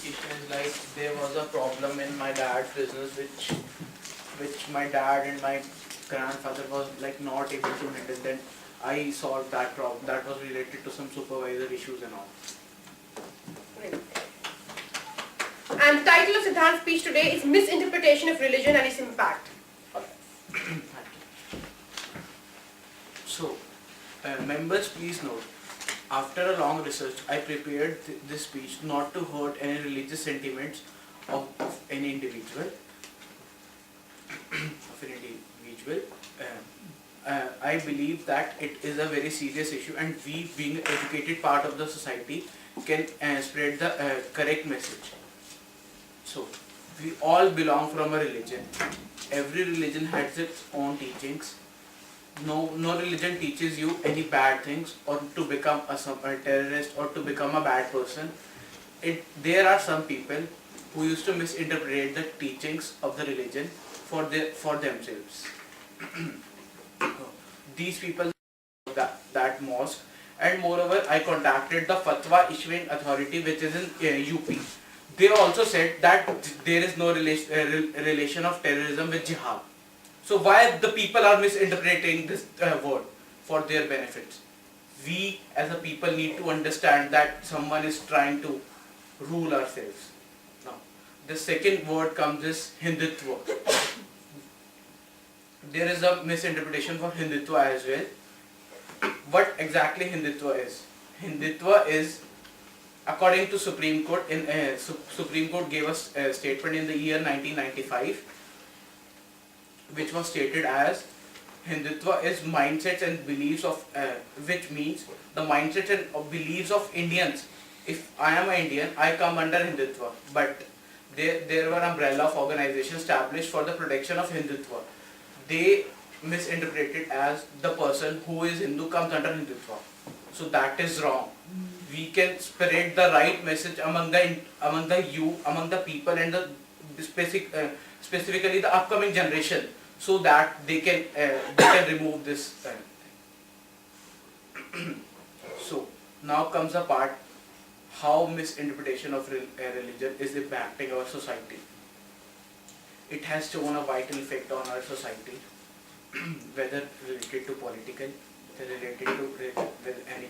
clarification is like there was a problem in my dad's business which my dad and my grandfather was like not able to handle. Then I solved that problem. That was related to some supervisor issues and all. Right. And the title of Siddhant's speech today is Misinterpretation of Religion and Its Impact. Thank you. So, members, please note, after a long research, I prepared this speech not to hurt any religious sentiments of any individual. I believe that it is a very serious issue, and we, being an educated part of the society, can spread the correct message. So, we all belong from a religion. Every religion has its own teachings. No religion teaches you any bad things or to become a terrorist or to become a bad person. There are some people who used to misinterpret the teachings of the religion for themselves. These people that mosque, and moreover I contacted the Fatwa Issuing Authority, which is in UP. They also said that there is no relation of terrorism with jihad. So why the people are misinterpreting this word for their benefits? We as a people need to understand that someone is trying to rule ourselves. Now, the second word comes is Hindutva. There is a misinterpretation for Hindutva as well. What exactly Hindutva is? Hindutva is, according to Supreme Court, Supreme Court gave us a statement in the year 1995, which was stated as Hindutva is mindsets and beliefs of, which means the mindsets and beliefs of Indians. If I am an Indian, I come under Hindutva, but there were umbrella of organizations established for the protection of Hindutva. They misinterpreted as the person who is Hindu comes under Hindutva. So that is wrong. We can spread the right message among the people and the specifically the upcoming generation, so that they can remove this thing. So now comes the part how misinterpretation of religion is impacting our society. It has shown a vital effect on our society, whether related to political, related to with any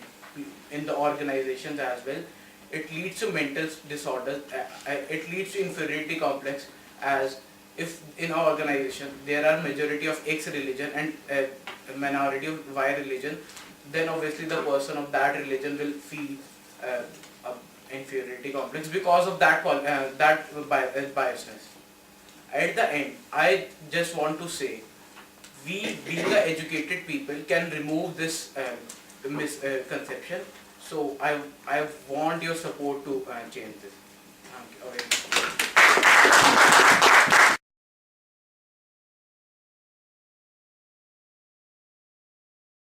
in the organizations as well. It leads to mental disorders. It leads to inferiority complex, as if in our organization there are majority of X religion and a minority of Y religion, then obviously the person of that religion will feel inferiority complex because of that biasness. At the end, I just want to say, we being the educated people can remove this misconception. So I want your support to change this. Thank you. Okay.